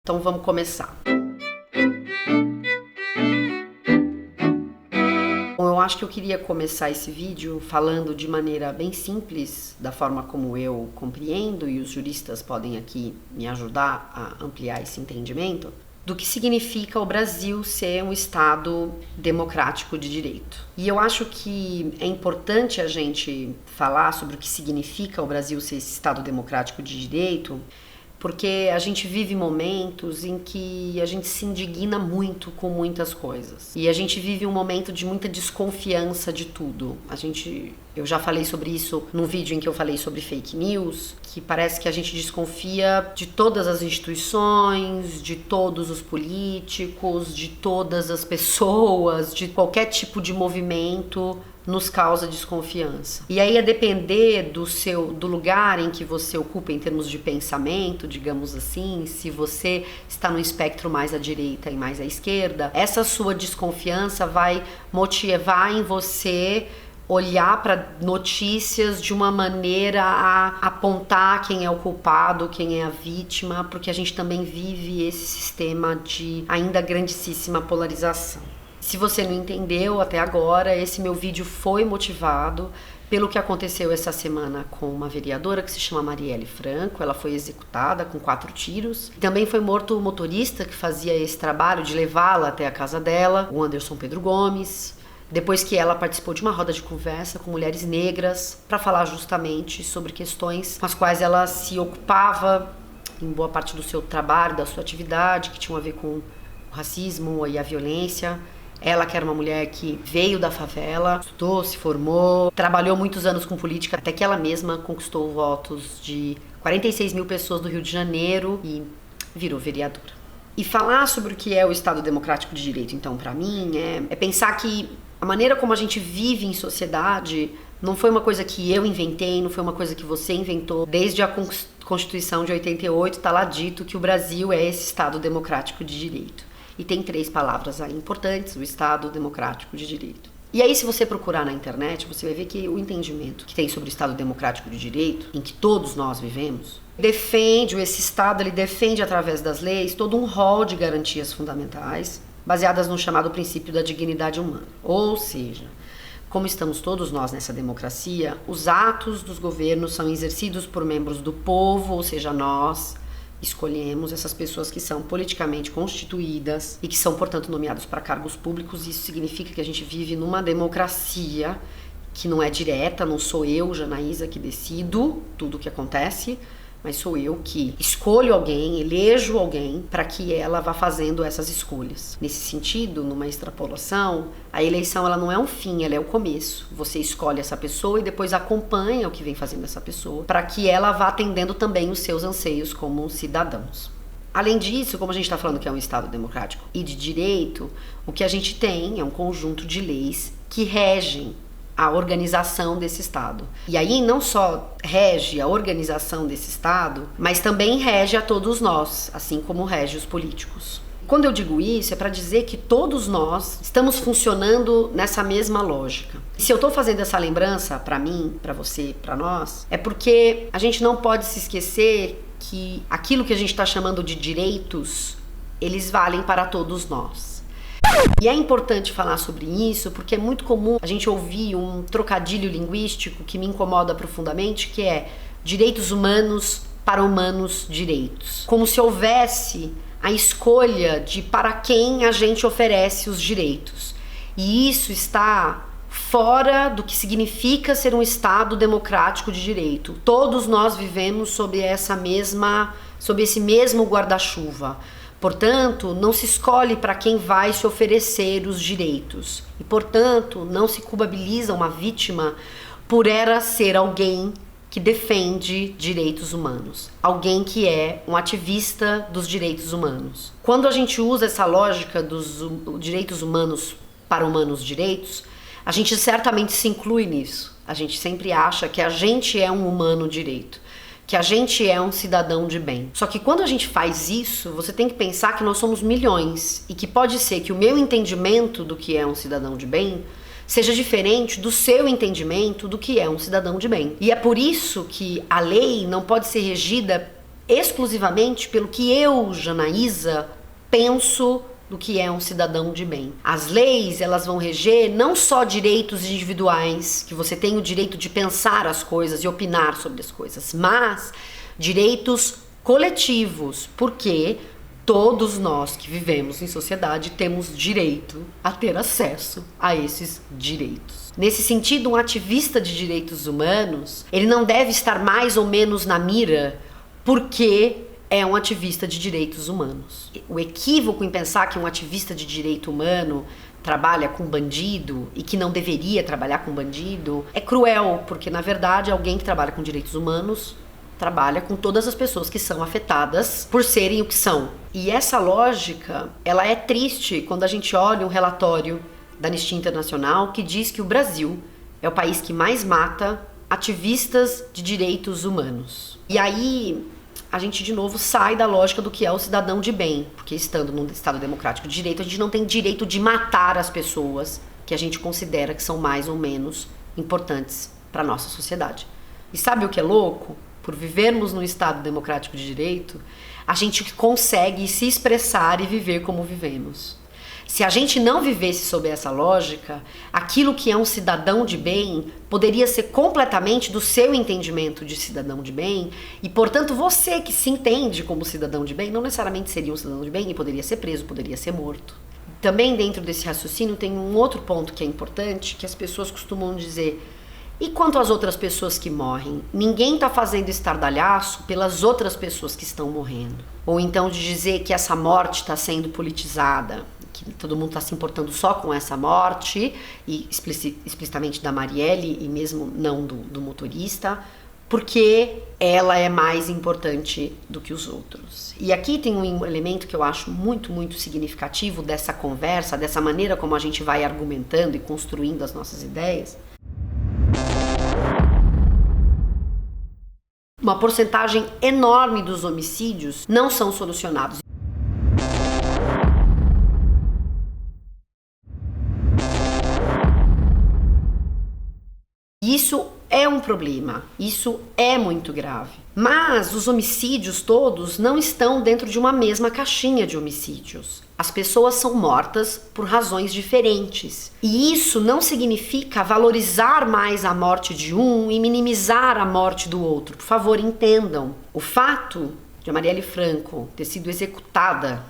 Então vamos começar. Bom, eu acho que eu queria começar esse vídeo falando de maneira bem simples, da forma como eu compreendo, e os juristas podem aqui me ajudar a ampliar esse entendimento, do que significa o Brasil ser um Estado democrático de direito. E eu acho que é importante a gente falar sobre o que significa o Brasil ser esse Estado democrático de direito, porque a gente vive momentos em que a gente se indigna muito com muitas coisas. E a gente vive um momento de muita desconfiança de tudo. Eu já falei sobre isso num vídeo em que eu falei sobre fake news, que parece que a gente desconfia de todas as instituições, de todos os políticos, de todas as pessoas, de qualquer tipo de movimento nos causa desconfiança. E aí, a depender do lugar em que você ocupa em termos de pensamento, digamos assim, se você está no espectro mais à direita e mais à esquerda, essa sua desconfiança vai motivar em você olhar para notícias de uma maneira a apontar quem é o culpado, quem é a vítima, porque a gente também vive esse sistema de ainda grandíssima polarização. Se você não entendeu até agora, esse meu vídeo foi motivado pelo que aconteceu essa semana com uma vereadora que se chama Marielle Franco. Ela foi executada com 4 tiros. Também foi morto o motorista que fazia esse trabalho de levá-la até a casa dela, o Anderson Pedro Gomes, depois que ela participou de uma roda de conversa com mulheres negras para falar justamente sobre questões com as quais ela se ocupava em boa parte do seu trabalho, da sua atividade, que tinham a ver com o racismo e a violência. Ela, que era uma mulher que veio da favela, estudou, se formou, trabalhou muitos anos com política, até que ela mesma conquistou votos de 46 mil pessoas do Rio de Janeiro e virou vereadora. E falar sobre o que é o Estado Democrático de Direito, então, para mim, é pensar que a maneira como a gente vive em sociedade não foi uma coisa que eu inventei, não foi uma coisa que você inventou. Desde a Constituição de 88 está lá dito que o Brasil é esse Estado Democrático de Direito. E tem 3 palavras aí importantes: o Estado Democrático de Direito. E aí, se você procurar na internet, você vai ver que o entendimento que tem sobre o Estado Democrático de Direito, em que todos nós vivemos, esse Estado ele defende através das leis todo um rol de garantias fundamentais, baseadas no chamado princípio da dignidade humana. Ou seja, como estamos todos nós nessa democracia, os atos dos governos são exercidos por membros do povo, ou seja, nós escolhemos essas pessoas que são politicamente constituídas e que são, portanto, nomeados para cargos públicos. Isso significa que a gente vive numa democracia que não é direta, não sou eu, Janaísa, que decido tudo o que acontece, mas sou eu que escolho alguém, elejo alguém para que ela vá fazendo essas escolhas. Nesse sentido, numa extrapolação, a eleição ela não é um fim, ela é o começo. Você escolhe essa pessoa e depois acompanha o que vem fazendo essa pessoa para que ela vá atendendo também os seus anseios como cidadãos. Além disso, como a gente está falando que é um Estado democrático e de direito, o que a gente tem é um conjunto de leis que regem a organização desse Estado. E aí não só rege a organização desse Estado, mas também rege a todos nós, assim como rege os políticos. Quando eu digo isso, é para dizer que todos nós estamos funcionando nessa mesma lógica. E se eu estou fazendo essa lembrança para mim, para você, para nós, é porque a gente não pode se esquecer que aquilo que a gente está chamando de direitos, eles valem para todos nós. E é importante falar sobre isso porque é muito comum a gente ouvir um trocadilho linguístico que me incomoda profundamente, que é direitos humanos para humanos direitos. Como se houvesse a escolha de para quem a gente oferece os direitos. E isso está fora do que significa ser um Estado democrático de direito. Todos nós vivemos sob esse mesmo guarda-chuva. Portanto, não se escolhe para quem vai se oferecer os direitos. E, portanto, não se culpabiliza uma vítima por ela ser alguém que defende direitos humanos. Alguém que é um ativista dos direitos humanos. Quando a gente usa essa lógica dos direitos humanos para humanos direitos, a gente certamente se inclui nisso. A gente sempre acha que a gente é um humano direito, que a gente é um cidadão de bem. Só que quando a gente faz isso, você tem que pensar que nós somos milhões e que pode ser que o meu entendimento do que é um cidadão de bem seja diferente do seu entendimento do que é um cidadão de bem. E é por isso que a lei não pode ser regida exclusivamente pelo que eu, Janaísa, penso do que é um cidadão de bem. As leis, elas vão reger não só direitos individuais, que você tem o direito de pensar as coisas e opinar sobre as coisas, mas direitos coletivos, porque todos nós que vivemos em sociedade temos direito a ter acesso a esses direitos. Nesse sentido, um ativista de direitos humanos, ele não deve estar mais ou menos na mira porque é um ativista de direitos humanos. O equívoco em pensar que um ativista de direito humano trabalha com bandido e que não deveria trabalhar com bandido é cruel, porque na verdade alguém que trabalha com direitos humanos trabalha com todas as pessoas que são afetadas por serem o que são. E essa lógica, ela é triste quando a gente olha um relatório da Anistia Internacional que diz que o Brasil é o país que mais mata ativistas de direitos humanos. E aí a gente de novo sai da lógica do que é o cidadão de bem, porque estando num Estado democrático de direito, a gente não tem direito de matar as pessoas que a gente considera que são mais ou menos importantes para a nossa sociedade. E sabe o que é louco? Por vivermos num Estado democrático de direito, a gente consegue se expressar e viver como vivemos. Se a gente não vivesse sob essa lógica, aquilo que é um cidadão de bem poderia ser completamente do seu entendimento de cidadão de bem e, portanto, você que se entende como cidadão de bem não necessariamente seria um cidadão de bem e poderia ser preso, poderia ser morto. Também dentro desse raciocínio tem um outro ponto que é importante, que as pessoas costumam dizer: e quanto às outras pessoas que morrem? Ninguém está fazendo estardalhaço pelas outras pessoas que estão morrendo. Ou então de dizer que essa morte está sendo politizada, que todo mundo está se importando só com essa morte, e explicitamente da Marielle, e mesmo não do motorista, porque ela é mais importante do que os outros. E aqui tem um elemento que eu acho muito, muito significativo dessa conversa, dessa maneira como a gente vai argumentando e construindo as nossas ideias. Uma porcentagem enorme dos homicídios não são solucionados. Isso é um problema, isso é muito grave. Mas os homicídios todos não estão dentro de uma mesma caixinha de homicídios. As pessoas são mortas por razões diferentes. E isso não significa valorizar mais a morte de um e minimizar a morte do outro. Por favor, entendam. O fato de a Marielle Franco ter sido executada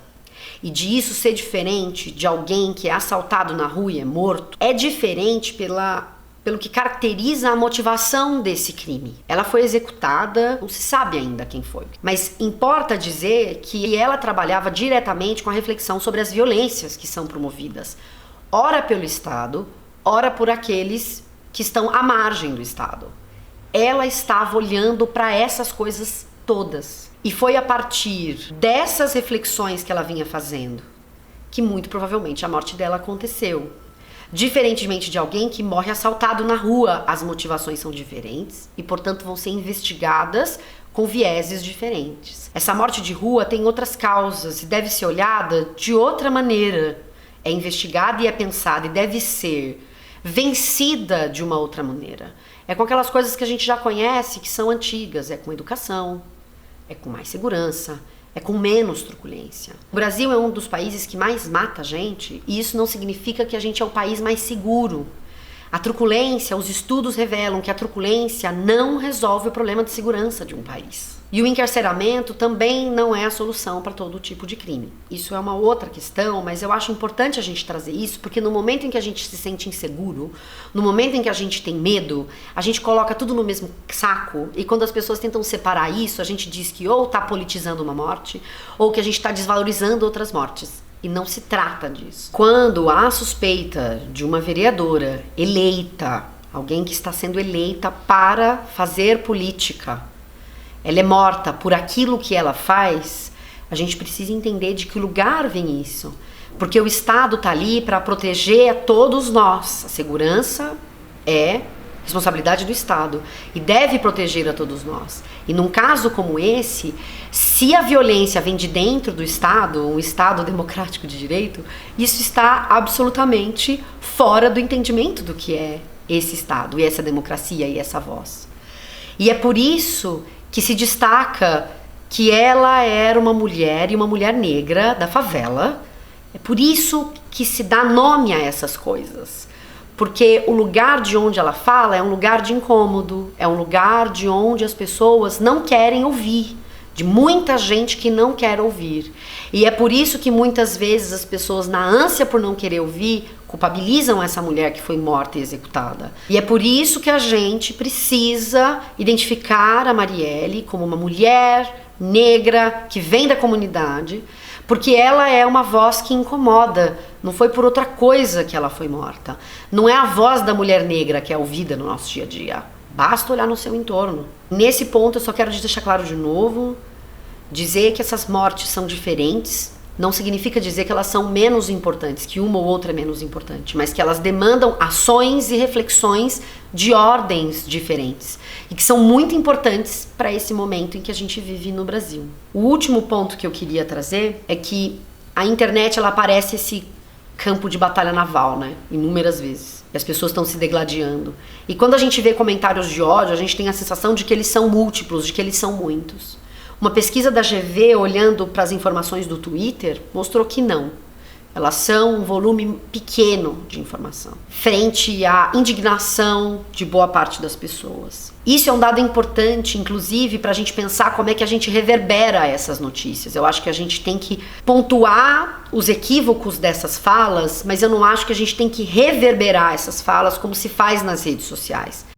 e de isso ser diferente de alguém que é assaltado na rua e é morto, é diferente pelo que caracteriza a motivação desse crime. Ela foi executada, não se sabe ainda quem foi, mas importa dizer que ela trabalhava diretamente com a reflexão sobre as violências que são promovidas, ora pelo Estado, ora por aqueles que estão à margem do Estado. Ela estava olhando para essas coisas todas. E foi a partir dessas reflexões que ela vinha fazendo que muito provavelmente a morte dela aconteceu. Diferentemente de alguém que morre assaltado na rua, as motivações são diferentes e, portanto, vão ser investigadas com vieses diferentes. Essa morte de rua tem outras causas e deve ser olhada de outra maneira. É investigada e é pensada e deve ser vencida de uma outra maneira. É com aquelas coisas que a gente já conhece, que são antigas. É com educação, é com mais segurança, é com menos truculência. O Brasil é um dos países que mais mata gente e isso não significa que a gente é o país mais seguro. A truculência, os estudos revelam que a truculência não resolve o problema de segurança de um país. E o encarceramento também não é a solução para todo tipo de crime. Isso é uma outra questão, mas eu acho importante a gente trazer isso, porque no momento em que a gente se sente inseguro, no momento em que a gente tem medo, a gente coloca tudo no mesmo saco, e quando as pessoas tentam separar isso, a gente diz que ou está politizando uma morte, ou que a gente está desvalorizando outras mortes. E não se trata disso. Quando há suspeita de uma vereadora eleita, alguém que está sendo eleita para fazer política, ela é morta por aquilo que ela faz, a gente precisa entender de que lugar vem isso. Porque o Estado está ali para proteger a todos nós. A segurança é responsabilidade do Estado e deve proteger a todos nós. E num caso como esse, se a violência vem de dentro do Estado, um Estado democrático de direito, isso está absolutamente fora do entendimento do que é esse Estado e essa democracia e essa voz. E é por isso que se destaca que ela era uma mulher e uma mulher negra da favela. É por isso que se dá nome a essas coisas. Porque o lugar de onde ela fala é um lugar de incômodo, é um lugar de onde as pessoas não querem ouvir, de muita gente que não quer ouvir. E é por isso que muitas vezes as pessoas, na ânsia por não querer ouvir, culpabilizam essa mulher que foi morta e executada. E é por isso que a gente precisa identificar a Marielle como uma mulher negra que vem da comunidade, porque ela é uma voz que incomoda. Não foi por outra coisa que ela foi morta. Não é a voz da mulher negra que é ouvida no nosso dia a dia. Basta olhar no seu entorno. Nesse ponto eu só quero deixar claro de novo, dizer que essas mortes são diferentes não significa dizer que elas são menos importantes, que uma ou outra é menos importante, mas que elas demandam ações e reflexões de ordens diferentes e que são muito importantes para esse momento em que a gente vive no Brasil. O último ponto que eu queria trazer é que a internet, ela parece esse campo de batalha naval, né? Inúmeras vezes. E as pessoas estão se degladiando. E quando a gente vê comentários de ódio, a gente tem a sensação de que eles são múltiplos, de que eles são muitos. Uma pesquisa da GV, olhando para as informações do Twitter, mostrou que não. Elas são um volume pequeno de informação, frente à indignação de boa parte das pessoas. Isso é um dado importante, inclusive, para a gente pensar como é que a gente reverbera essas notícias. Eu acho que a gente tem que pontuar os equívocos dessas falas, mas eu não acho que a gente tem que reverberar essas falas como se faz nas redes sociais.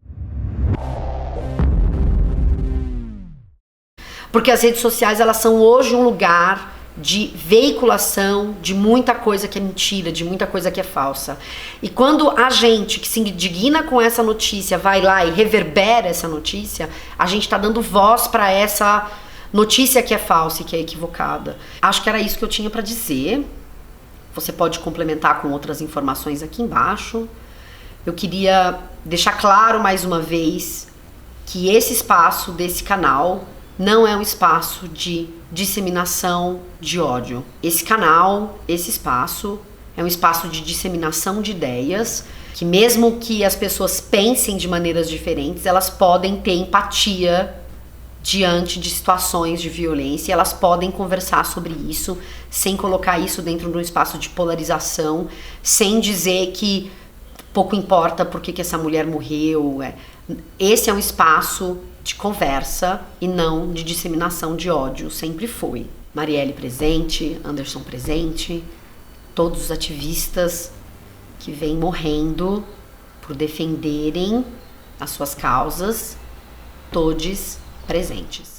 Porque as redes sociais, elas são hoje um lugar de veiculação de muita coisa que é mentira, de muita coisa que é falsa. E quando a gente que se indigna com essa notícia vai lá e reverbera essa notícia, a gente está dando voz para essa notícia que é falsa e que é equivocada. Acho que era isso que eu tinha para dizer. Você pode complementar com outras informações aqui embaixo. Eu queria deixar claro mais uma vez que esse espaço desse canal não é um espaço de disseminação de ódio. Esse canal, esse espaço, é um espaço de disseminação de ideias, que mesmo que as pessoas pensem de maneiras diferentes, elas podem ter empatia diante de situações de violência, elas podem conversar sobre isso, sem colocar isso dentro de um espaço de polarização, sem dizer que pouco importa por que essa mulher morreu. Esse é um espaço de conversa e não de disseminação de ódio, sempre foi. Marielle presente, Anderson presente, todos os ativistas que vêm morrendo por defenderem as suas causas, todos presentes.